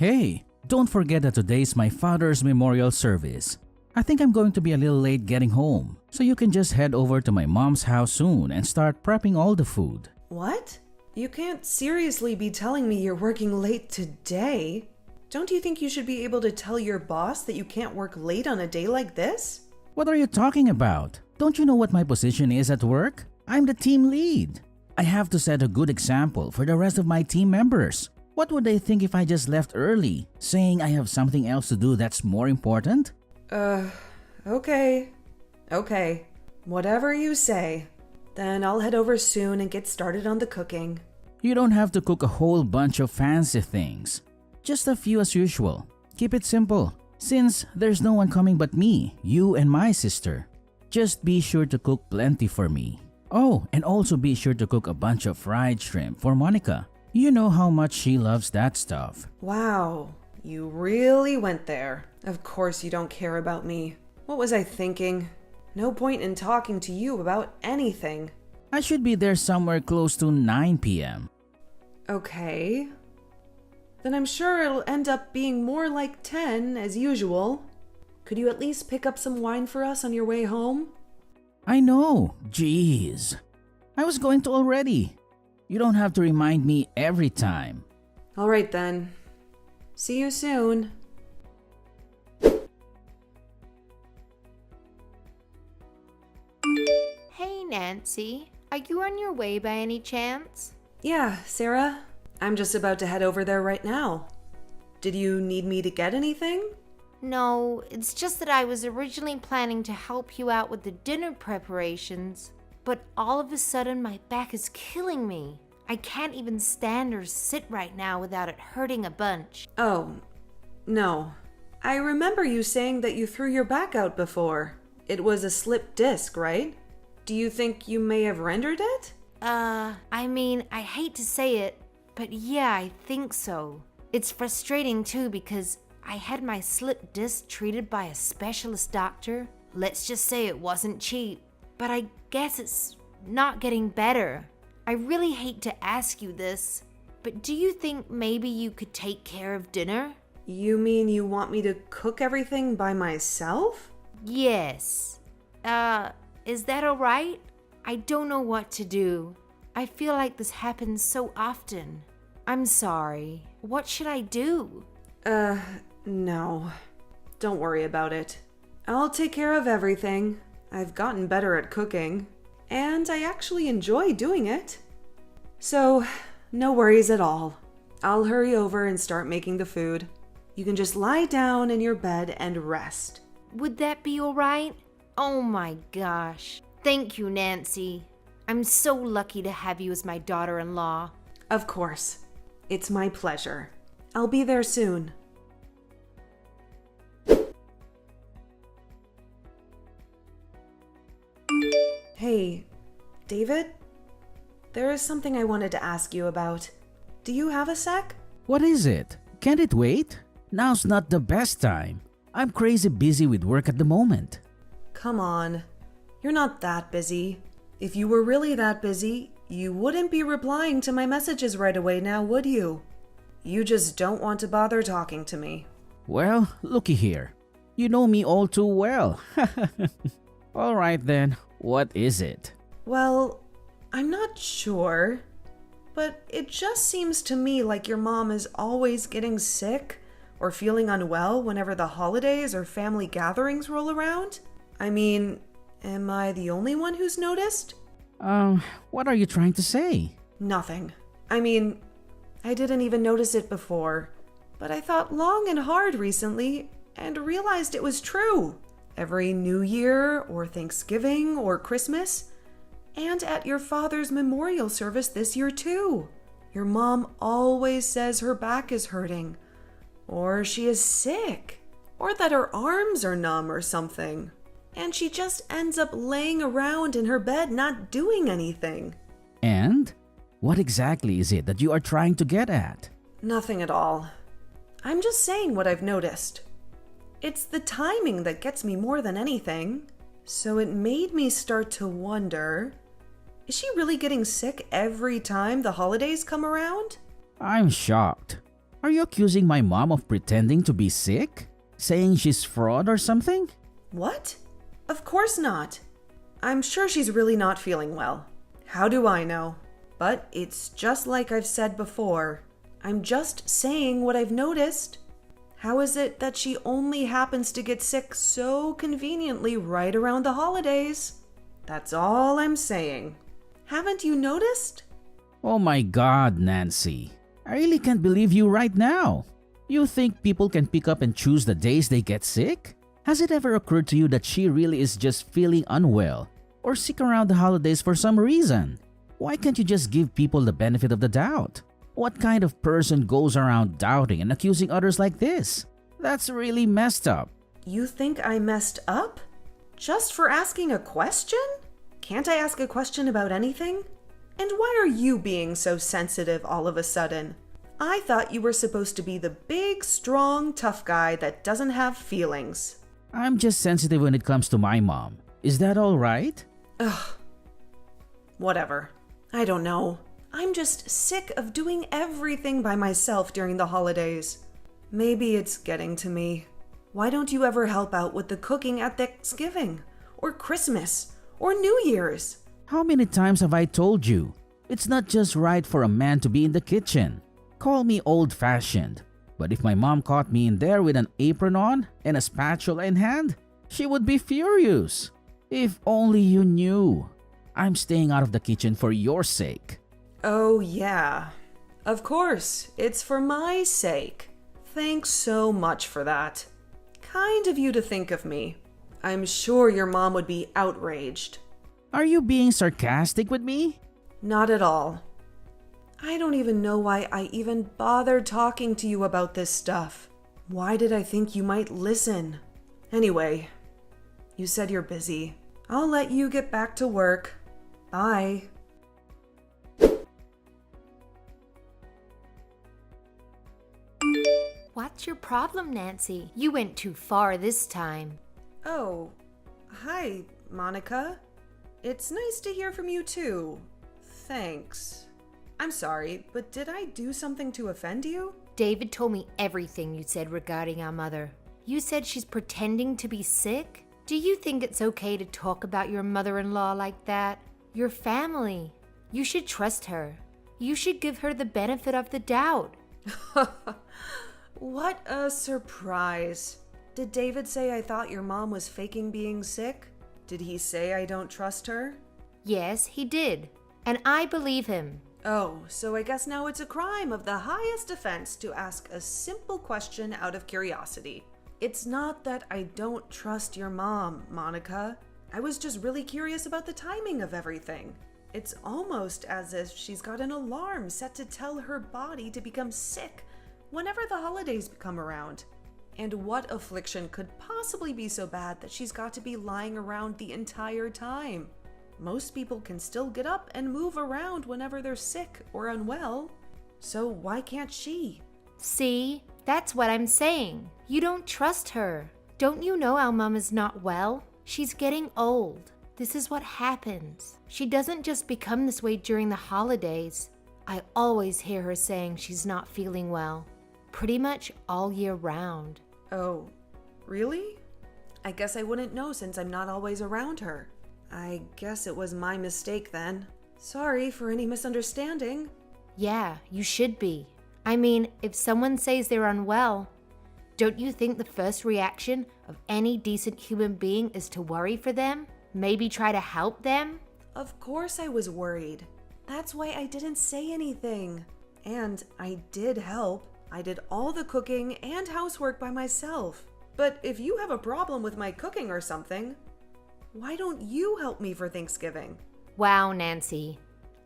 Hey, don't forget that today's my father's memorial service. I think I'm going to be a little late getting home, so you can just head over to my mom's house soon and start prepping all the food. What? You can't seriously be telling me you're working late today. Don't you think you should be able to tell your boss that you can't work late on a day like this? What are you talking about? Don't you know what my position is at work? I'm the team lead. I have to set a good example for the rest of my team members. What would they think if I just left early, saying I have something else to do that's more important? Okay. Okay. Whatever you say. Then I'll head over soon and get started on the cooking. You don't have to cook a whole bunch of fancy things. Just a few as usual. Keep it simple. Since there's no one coming but me, you and my sister. Just be sure to cook plenty for me. Oh, and also be sure to cook a bunch of fried shrimp for Monica. You know how much she loves that stuff. Wow, you really went there. Of course you don't care about me. What was I thinking? No point in talking to you about anything. I should be there somewhere close to 9 p.m. Okay. Then I'm sure it'll end up being more like 10 as usual. Could you at least pick up some wine for us on your way home? I know. Jeez. I was going to already. You don't have to remind me every time. All right then. See you soon. Hey, Nancy. Are you on your way by any chance? Yeah, Sarah. I'm just about to head over there right now. Did you need me to get anything? No, it's just that I was originally planning to help you out with the dinner preparations, but all of a sudden my back is killing me. I can't even stand or sit right now without it hurting a bunch. Oh, no. I remember you saying that you threw your back out before. It was a slipped disc, right? Do you think you may have rendered it? I hate to say it, but yeah, I think so. It's frustrating too because I had my slipped disc treated by a specialist doctor. Let's just say it wasn't cheap, but I guess it's not getting better. I really hate to ask you this, but do you think maybe you could take care of dinner? You mean you want me to cook everything by myself? Yes. Is that alright? I don't know what to do. I feel like this happens so often. I'm sorry. What should I do? No. Don't worry about it. I'll take care of everything. I've gotten better at cooking, and I actually enjoy doing it. So, no worries at all. I'll hurry over and start making the food. You can just lie down in your bed and rest. Would that be alright? Oh my gosh. Thank you, Nancy. I'm so lucky to have you as my daughter-in-law. Of course. It's my pleasure. I'll be there soon. Hey, David? There is something I wanted to ask you about. Do you have a sec? What is it? Can't it wait? Now's not the best time. I'm crazy busy with work at the moment. Come on. You're not that busy. If you were really that busy, you wouldn't be replying to my messages right away now, would you? You just don't want to bother talking to me. Well, looky here. You know me all too well. All right then, what is it? Well, I'm not sure, but it just seems to me like your mom is always getting sick or feeling unwell whenever the holidays or family gatherings roll around. I mean, am I the only one who's noticed? What are you trying to say? Nothing. I mean, I didn't even notice it before, but I thought long and hard recently and realized it was true. Every New Year or Thanksgiving or Christmas, and at your father's memorial service this year too. Your mom always says her back is hurting, or she is sick, or that her arms are numb or something. And she just ends up laying around in her bed not doing anything. And? What exactly is it that you are trying to get at? Nothing at all. I'm just saying what I've noticed. It's the timing that gets me more than anything. So it made me start to wonder, is she really getting sick every time the holidays come around? I'm shocked. Are you accusing my mom of pretending to be sick? Saying she's fraud or something? What? Of course not. I'm sure she's really not feeling well. How do I know? But it's just like I've said before. I'm just saying what I've noticed. How is it that she only happens to get sick so conveniently right around the holidays? That's all I'm saying. Haven't you noticed? Oh my God, Nancy. I really can't believe you right now. You think people can pick up and choose the days they get sick? Has it ever occurred to you that she really is just feeling unwell or sick around the holidays for some reason? Why can't you just give people the benefit of the doubt? What kind of person goes around doubting and accusing others like this? That's really messed up. You think I messed up? Just for asking a question? Can't I ask a question about anything? And why are you being so sensitive all of a sudden? I thought you were supposed to be the big, strong, tough guy that doesn't have feelings. I'm just sensitive when it comes to my mom. Is that all right? Ugh. Whatever. I don't know. I'm just sick of doing everything by myself during the holidays. Maybe it's getting to me. Why don't you ever help out with the cooking at Thanksgiving? Or Christmas? Or New Year's? How many times have I told you? It's not just right for a man to be in the kitchen. Call me old-fashioned, but if my mom caught me in there with an apron on and a spatula in hand, she would be furious. If only you knew. I'm staying out of the kitchen for your sake. Oh, yeah. Of course, it's for my sake. Thanks so much for that. Kind of you to think of me. I'm sure your mom would be outraged. Are you being sarcastic with me? Not at all. I don't even know why I even bothered talking to you about this stuff. Why did I think you might listen? Anyway, you said you're busy. I'll let you get back to work. Bye. What's your problem, Nancy? You went too far this time. Oh, hi, Monica. It's nice to hear from you too. Thanks. I'm sorry, but did I do something to offend you? David told me everything you said regarding our mother. You said she's pretending to be sick? Do you think it's okay to talk about your mother-in-law like that? Your family. You should trust her. You should give her the benefit of the doubt. What a surprise. Did David say I thought your mom was faking being sick? Did he say I don't trust her? Yes, he did. And I believe him. Oh, so I guess now it's a crime of the highest offense to ask a simple question out of curiosity. It's not that I don't trust your mom, Monica. I was just really curious about the timing of everything. It's almost as if she's got an alarm set to tell her body to become sick whenever the holidays come around. And what affliction could possibly be so bad that she's got to be lying around the entire time? Most people can still get up and move around whenever they're sick or unwell. So why can't she? See, that's what I'm saying. You don't trust her. Don't you know our mom is not well? She's getting old. This is what happens. She doesn't just become this way during the holidays. I always hear her saying she's not feeling well. Pretty much all year round. Oh, really? I guess I wouldn't know since I'm not always around her. I guess it was my mistake then. Sorry for any misunderstanding. Yeah, you should be. I mean, if someone says they're unwell, don't you think the first reaction of any decent human being is to worry for them? Maybe try to help them? Of course I was worried. That's why I didn't say anything. And I did help. I did all the cooking and housework by myself. But if you have a problem with my cooking or something, why don't you help me for Thanksgiving? Wow, Nancy.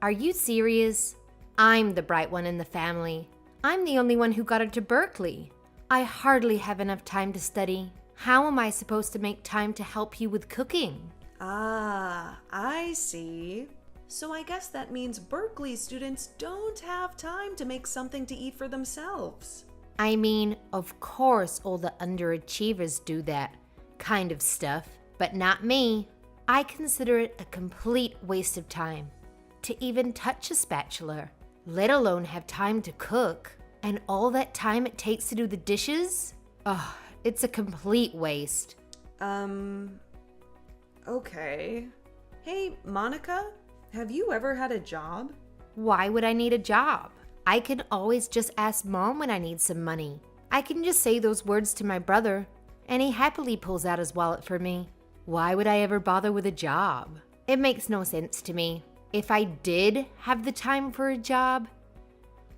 Are you serious? I'm the bright one in the family. I'm the only one who got into Berkeley. I hardly have enough time to study. How am I supposed to make time to help you with cooking? Ah, I see. So I guess that means Berkeley students don't have time to make something to eat for themselves. I mean, of course all the underachievers do that kind of stuff, but not me. I consider it a complete waste of time to even touch a spatula, let alone have time to cook. And all that time it takes to do the dishes? Ugh, it's a complete waste. Okay. Hey, Monica, have you ever had a job? Why would I need a job? I can always just ask Mom when I need some money. I can just say those words to my brother, and he happily pulls out his wallet for me. Why would I ever bother with a job? It makes no sense to me. If I did have the time for a job,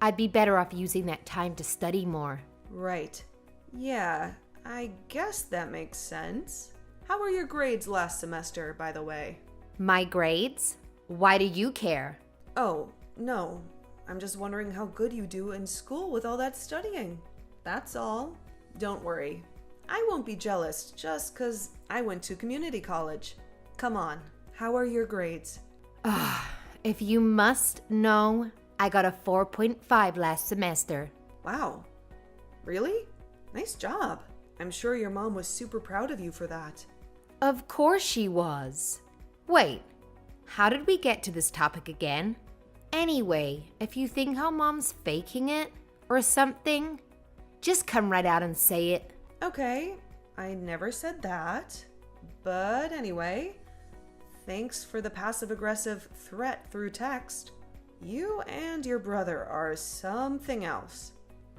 I'd be better off using that time to study more. Right. Yeah, I guess that makes sense. How were your grades last semester, by the way? My grades? Why do you care? Oh, no. I'm just wondering how good you do in school with all that studying. That's all. Don't worry. I won't be jealous just 'cause I went to community college. Come on, how are your grades? If you must know, I got a 4.5 last semester. Wow. Really? Nice job. I'm sure your mom was super proud of you for that. Of course she was. Wait, how did we get to this topic again? Anyway, if you think how Mom's faking it or something, just come right out and say it. Okay, I never said that. But anyway, thanks for the passive-aggressive threat through text. You and your brother are something else.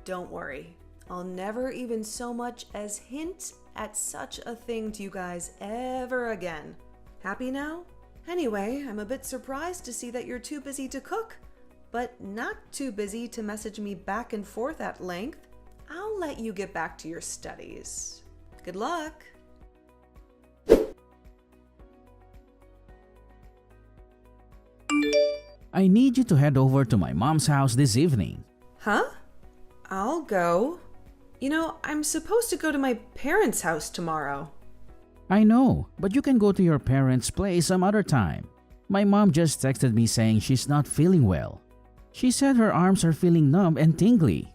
Don't worry, I'll never even so much as hint at such a thing to you guys ever again. Happy now? Anyway, I'm a bit surprised to see that you're too busy to cook, but not too busy to message me back and forth at length. I'll let you get back to your studies. Good luck. I need you to head over to my mom's house this evening. Huh? I'll go. You know, I'm supposed to go to my parents' house tomorrow. I know, but you can go to your parents' place some other time. My mom just texted me saying she's not feeling well. She said her arms are feeling numb and tingly.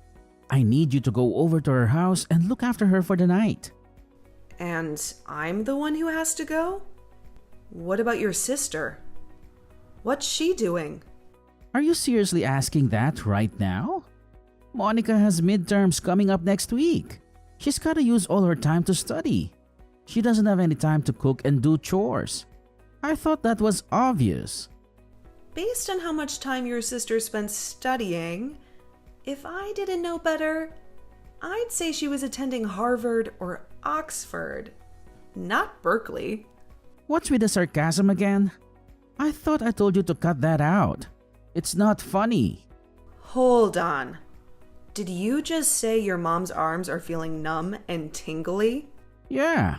I need you to go over to her house and look after her for the night. And I'm the one who has to go? What about your sister? What's she doing? Are you seriously asking that right now? Monica has midterms coming up next week. She's gotta use all her time to study. She doesn't have any time to cook and do chores. I thought that was obvious. Based on how much time your sister spends studying, if I didn't know better, I'd say she was attending Harvard or Oxford, not Berkeley. What's with the sarcasm again? I thought I told you to cut that out. It's not funny. Hold on. Did you just say your mom's arms are feeling numb and tingly? Yeah.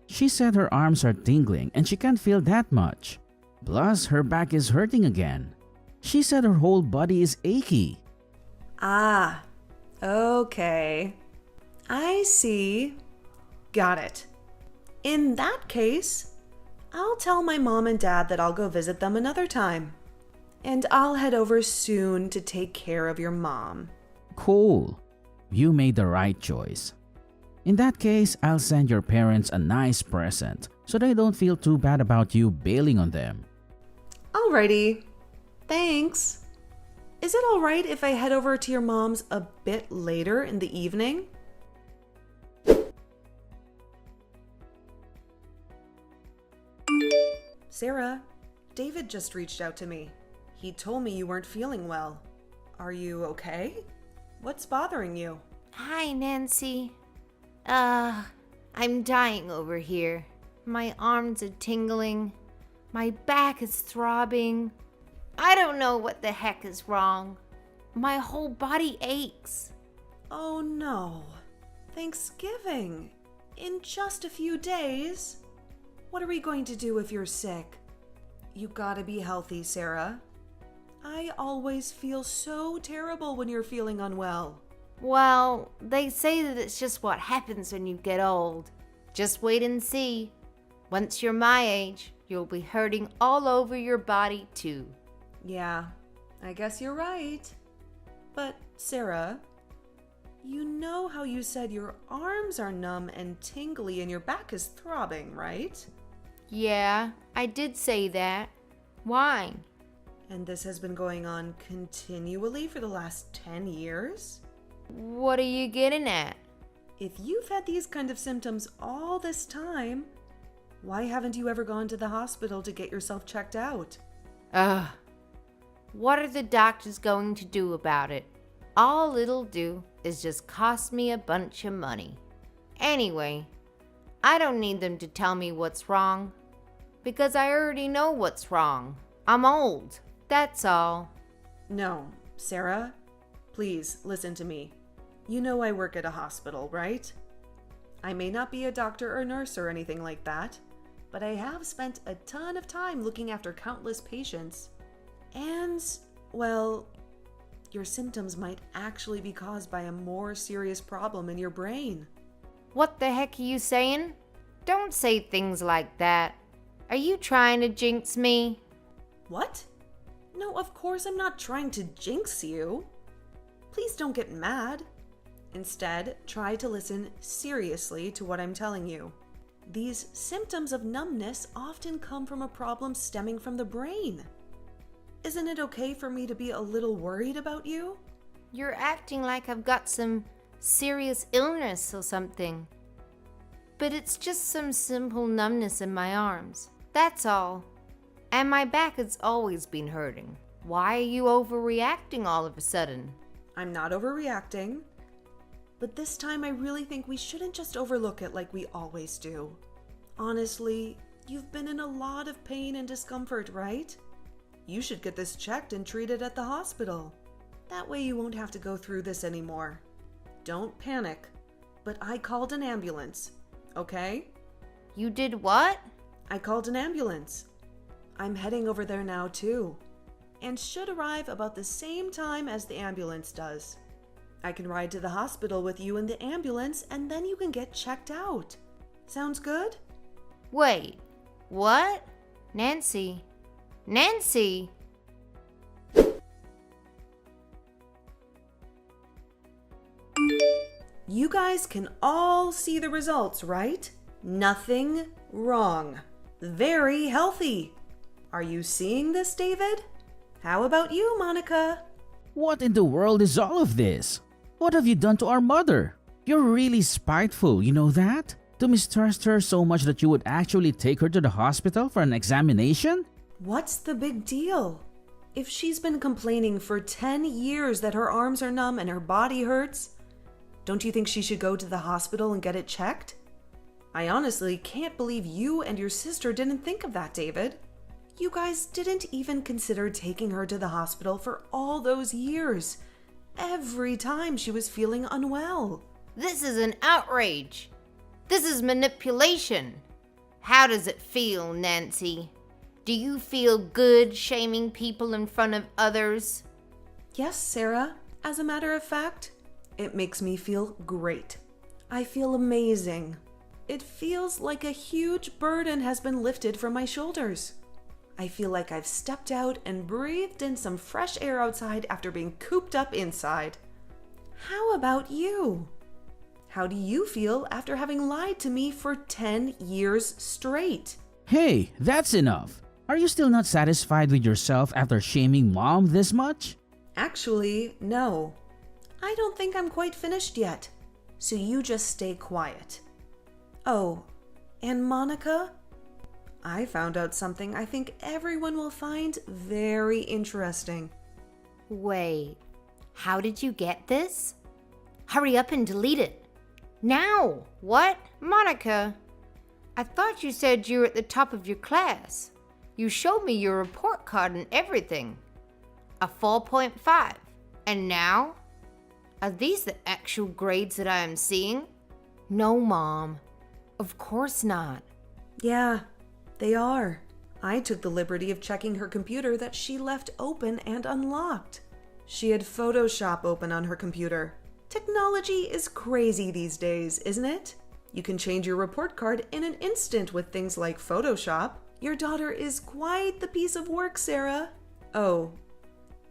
She said her arms are tingling and she can't feel that much. Plus, her back is hurting again. She said her whole body is achy. Ah, okay. I see. Got it. In that case, I'll tell my mom and dad that I'll go visit them another time. And I'll head over soon to take care of your mom. Cool. You made the right choice. In that case, I'll send your parents a nice present so they don't feel too bad about you bailing on them. Alrighty. Thanks. Is it alright if I head over to your mom's a bit later in the evening? Sarah, David just reached out to me. He told me you weren't feeling well. Are you okay? What's bothering you? Hi, Nancy. I'm dying over here. My arms are tingling. My back is throbbing. I don't know what the heck is wrong. My whole body aches. Oh no. Thanksgiving. In just a few days. What are we going to do if you're sick? You gotta be healthy, Sarah. I always feel so terrible when you're feeling unwell. Well, they say that it's just what happens when you get old. Just wait and see. Once you're my age, you'll be hurting all over your body too. Yeah, I guess you're right. But, Sarah, you know how you said your arms are numb and tingly and your back is throbbing, right? Yeah, I did say that. Why? And this has been going on continually for the last 10 years? What are you getting at? If you've had these kind of symptoms all this time, why haven't you ever gone to the hospital to get yourself checked out? Ugh. What are the doctors going to do about it? All it'll do is just cost me a bunch of money. Anyway, I don't need them to tell me what's wrong, because I already know what's wrong. I'm old, that's all. No, Sarah, please listen to me. You know I work at a hospital, right? I may not be a doctor or nurse or anything like that, but I have spent a ton of time looking after countless patients. And, well, your symptoms might actually be caused by a more serious problem in your brain. What the heck are you saying? Don't say things like that. Are you trying to jinx me? What? No, of course I'm not trying to jinx you. Please don't get mad. Instead, try to listen seriously to what I'm telling you. These symptoms of numbness often come from a problem stemming from the brain. Isn't it okay for me to be a little worried about you? You're acting like I've got some serious illness or something. But it's just some simple numbness in my arms. That's all. And my back has always been hurting. Why are you overreacting all of a sudden? I'm not overreacting. But this time I really think we shouldn't just overlook it like we always do. Honestly, you've been in a lot of pain and discomfort, right? You should get this checked and treated at the hospital. That way you won't have to go through this anymore. Don't panic, but I called an ambulance, okay? You did what? I called an ambulance. I'm heading over there now too, and should arrive about the same time as the ambulance does. I can ride to the hospital with you in the ambulance and then you can get checked out. Sounds good? Wait, what? Nancy? Nancy? You guys can all see the results, right? Nothing wrong. Very healthy. Are you seeing this, David? How about you, Monica? What in the world is all of this? What have you done to our mother? You're really spiteful, you know that? To mistrust her so much that you would actually take her to the hospital for an examination? What's the big deal? If she's been complaining for 10 years that her arms are numb and her body hurts, don't you think she should go to the hospital and get it checked? I honestly can't believe you and your sister didn't think of that, David. You guys didn't even consider taking her to the hospital for all those years, every time she was feeling unwell. This is an outrage. This is manipulation. How does it feel, Nancy? Do you feel good shaming people in front of others? Yes, Sarah. As a matter of fact, it makes me feel great. I feel amazing. It feels like a huge burden has been lifted from my shoulders. I feel like I've stepped out and breathed in some fresh air outside after being cooped up inside. How about you? How do you feel after having lied to me for 10 years straight? Hey, that's enough. Are you still not satisfied with yourself after shaming Mom this much? Actually, no. I don't think I'm quite finished yet. So you just stay quiet. Oh, and Monica? I found out something I think everyone will find very interesting. Wait, how did you get this? Hurry up and delete it. Now! What? Monica, I thought you said you were at the top of your class. You showed me your report card and everything. A 4.5. And now? Are these the actual grades that I am seeing? No, Mom. Of course not. Yeah, they are. I took the liberty of checking her computer that she left open and unlocked. She had Photoshop open on her computer. Technology is crazy these days, isn't it? You can change your report card in an instant with things like Photoshop. Your daughter is quite the piece of work, Sarah. Oh,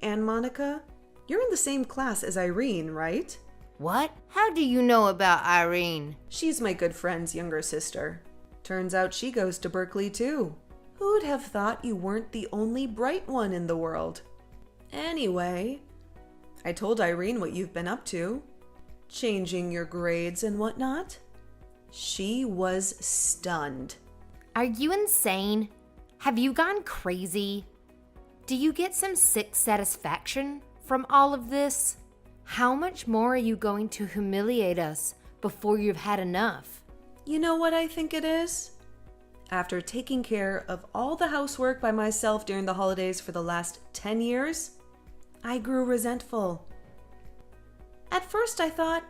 and Monica, you're in the same class as Irene, right? What? How do you know about Irene? She's my good friend's younger sister. Turns out she goes to Berkeley too. Who'd have thought you weren't the only bright one in the world? Anyway, I told Irene what you've been up to. changing your grades and whatnot. She was stunned. Are you insane? Have you gone crazy? Do you get some sick satisfaction from all of this? How much more are you going to humiliate us before you've had enough? You know what I think it is? After taking care of all the housework by myself during the holidays for the last 10 years, I grew resentful. At first I thought,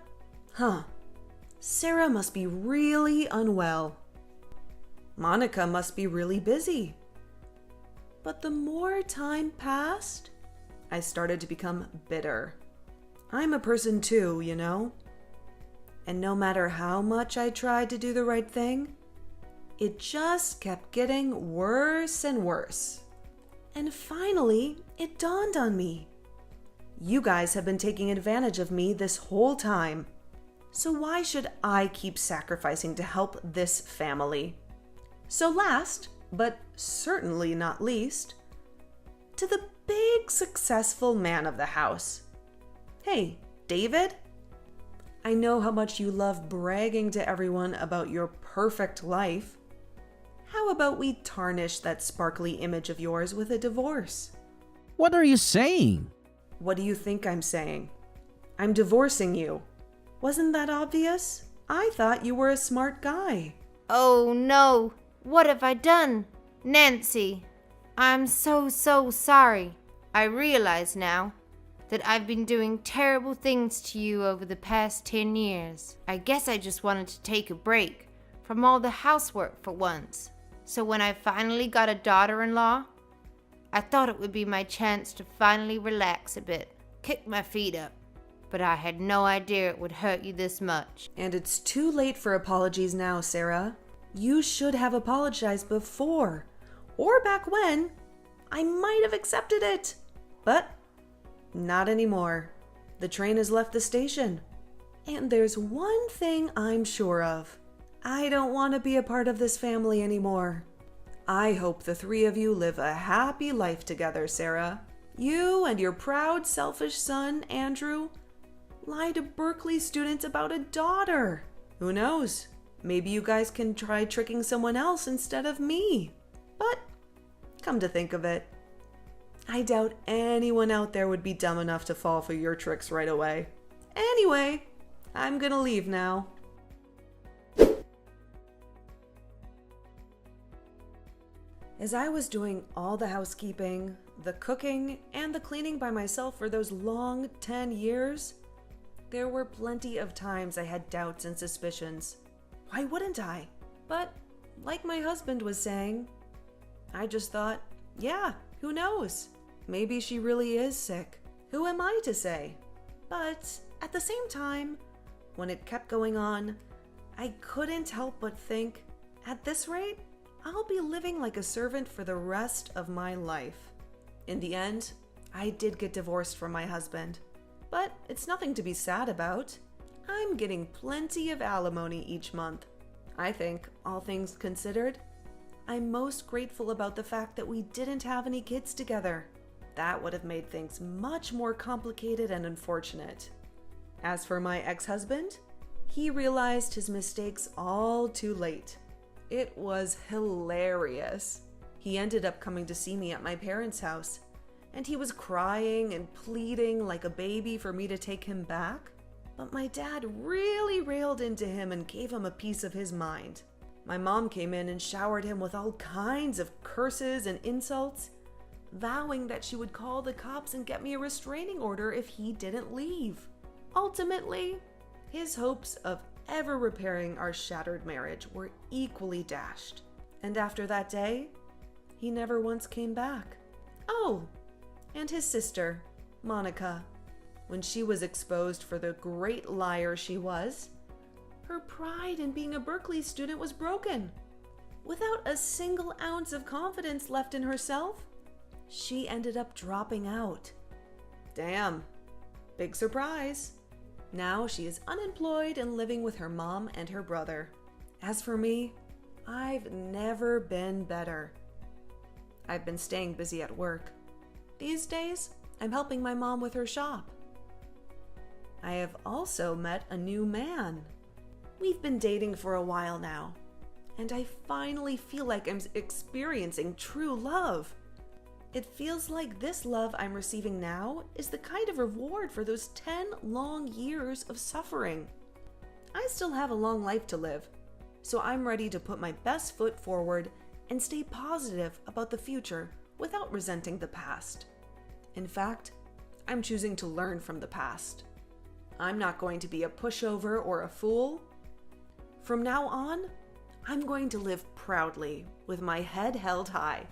Sarah must be really unwell. Monica must be really busy. But the more time passed, I started to become bitter. I'm a person too, you know? And no matter how much I tried to do the right thing, it just kept getting worse and worse. And finally, it dawned on me. You guys have been taking advantage of me this whole time. So why should I keep sacrificing to help this family? So last, but certainly not least, to the big successful man of the house. Hey, David? I know how much you love bragging to everyone about your perfect life. How about we tarnish that sparkly image of yours with a divorce? What are you saying? What do you think I'm saying? I'm divorcing you. Wasn't that obvious? I thought you were a smart guy. Oh no, what have I done? Nancy, I'm so sorry. I realize now that I've been doing terrible things to you over the past 10 years. I guess I just wanted to take a break from all the housework for once. So when I finally got a daughter-in-law, I thought it would be my chance to finally relax a bit, kick my feet up. But I had no idea it would hurt you this much. And it's too late for apologies now, Sarah. You should have apologized before. Or back when. I might have accepted it. But not anymore. The train has left the station. And there's one thing I'm sure of. I don't want to be a part of this family anymore. I hope the three of you live a happy life together, Sarah. You and your proud, selfish son, Andrew, lie to Berkeley students about a daughter. Who knows? Maybe you guys can try tricking someone else instead of me. But come to think of it, I doubt anyone out there would be dumb enough to fall for your tricks right away. Anyway, I'm gonna leave now. As I was doing all the housekeeping, the cooking, and the cleaning by myself for those long 10 years, there were plenty of times I had doubts and suspicions. Why wouldn't I? But like my husband was saying, I just thought, yeah, who knows? Maybe she really is sick. Who am I to say? But at the same time, when it kept going on, I couldn't help but think, at this rate, I'll be living like a servant for the rest of my life. In the end, I did get divorced from my husband, but it's nothing to be sad about. I'm getting plenty of alimony each month. I think, all things considered, I'm most grateful about the fact that we didn't have any kids together. That would have made things much more complicated and unfortunate. As for my ex-husband, he realized his mistakes all too late. It was hilarious. He ended up coming to see me at my parents' house, and he was crying and pleading like a baby for me to take him back. But my dad really railed into him and gave him a piece of his mind. My mom came in and showered him with all kinds of curses and insults, vowing that she would call the cops and get me a restraining order if he didn't leave. Ultimately, his hopes of ever repairing our shattered marriage were equally dashed. And after that day, he never once came back. Oh, and his sister, Monica. When she was exposed for the great liar she was, her pride in being a Berkeley student was broken. Without a single ounce of confidence left in herself, she ended up dropping out. Damn, big surprise. Now she is unemployed and living with her mom and her brother. As for me, I've never been better. I've been staying busy at work. These days, I'm helping my mom with her shop. I have also met a new man. We've been dating for a while now, and I finally feel like I'm experiencing true love. It feels like this love I'm receiving now is the kind of reward for those 10 long years of suffering. I still have a long life to live, so I'm ready to put my best foot forward and stay positive about the future without resenting the past. In fact, I'm choosing to learn from the past. I'm not going to be a pushover or a fool. From now on, I'm going to live proudly with my head held high.